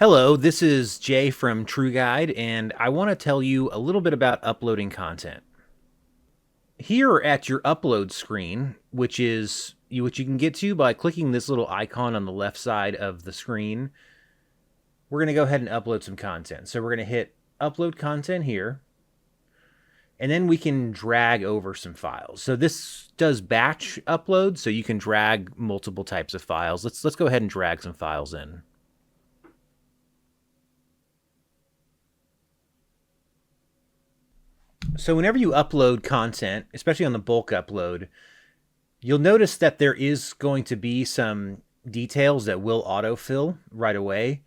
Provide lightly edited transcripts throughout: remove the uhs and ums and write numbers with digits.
Hello, this is Jay from TruGuide, and I want to tell you a little bit about uploading content. Here at your upload screen, which you can get to by clicking this little icon on the left side of the screen, we're going to go ahead and upload some content. So we're going to hit upload content here, and then we can drag over some files. So this does batch upload, so you can drag multiple types of files. Let's go ahead and drag some files in. So whenever you upload content, especially on the bulk upload, you'll notice that there is going to be some details that will autofill right away.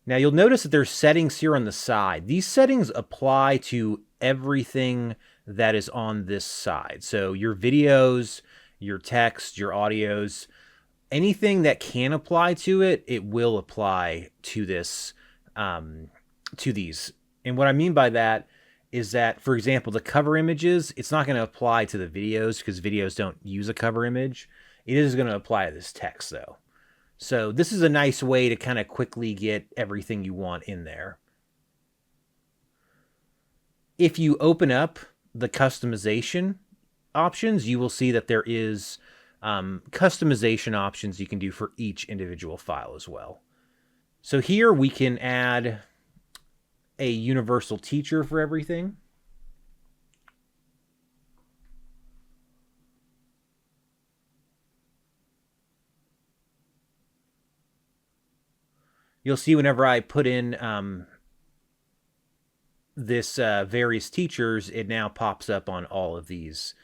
Now you'll notice that there's settings here on the side. These settings apply to everything that is on this side. So your videos, your text, your audios, anything that can apply to it, it will apply to this, to these. And what I mean by that is that, for example, the cover images, it's not going to apply to the videos because videos don't use a cover image. It is going to apply to this text, though. So this is a nice way to kind of quickly get everything you want in there. If you open up the customization options, you will see that there is customization options you can do for each individual file as well. So here we can add a universal teacher for everything. You'll see whenever I put in this various teachers, it now pops up on all of these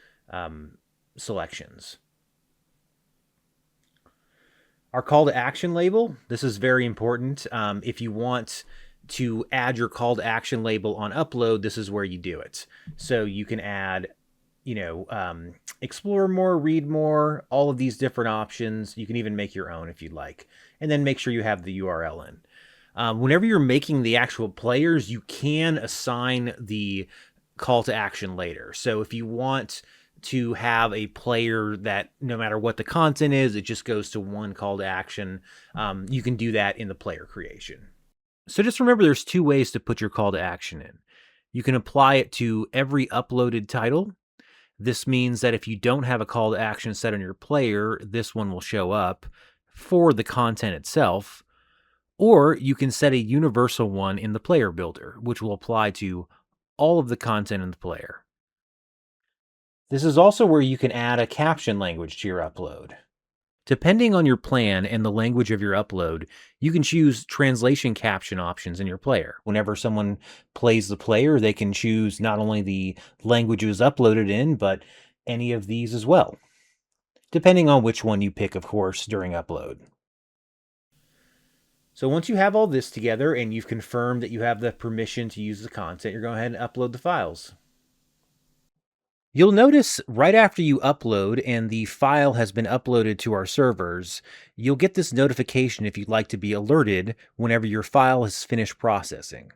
selections. Our call to action label, this is very important. If you want to add your call to action label on upload, this is where you do it. So you can add, explore more, read more, all of these different options. You can even make your own if you'd like. And then make sure you have the URL in. Whenever you're making the actual players, you can assign the call to action later. So if you want to have a player that no matter what the content is, it just goes to one call to action, you can do that in the player creation. So just remember there's two ways to put your call to action in. You can apply it to every uploaded title. This means that if you don't have a call to action set on your player, this one will show up for the content itself. Or you can set a universal one in the player builder, which will apply to all of the content in the player. This is also where you can add a caption language to your upload. Depending on your plan and the language of your upload, you can choose translation caption options in your player. Whenever someone plays the player, they can choose not only the language it was uploaded in, but any of these as well, depending on which one you pick, of course, during upload. So once you have all this together and you've confirmed that you have the permission to use the content, you're going ahead and upload the files. You'll notice right after you upload and the file has been uploaded to our servers, you'll get this notification if you'd like to be alerted whenever your file has finished processing.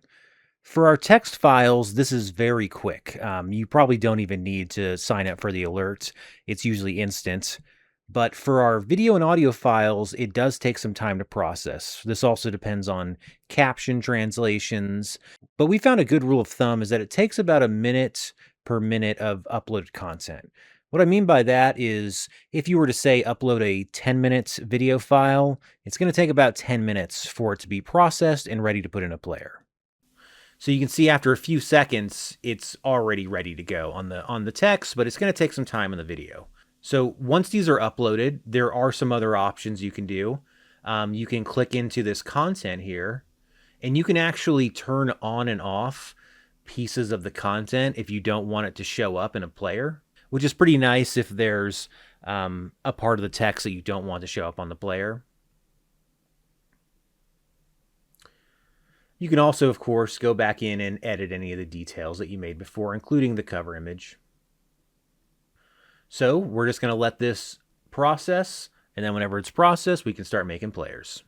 For our text files, this is very quick. You probably don't even need to sign up for the alerts. It's usually instant. But for our video and audio files, it does take some time to process. This also depends on caption translations. But we found a good rule of thumb is that it takes about a minute per minute of uploaded content. What I mean by that is if you were to say upload a 10-minute video file, it's going to take about 10 minutes for it to be processed and ready to put in a player. So you can see after a few seconds, it's already ready to go on the text, but it's going to take some time in the video. So once these are uploaded, there are some other options you can do. You can click into this content here, and you can actually turn on and off pieces of the content if you don't want it to show up in a player, which is pretty nice if there's a part of the text that you don't want to show up on the player. You can also, of course, go back in and edit any of the details that you made before, including the cover image. So we're just going to let this process, and then whenever it's processed, we can start making players.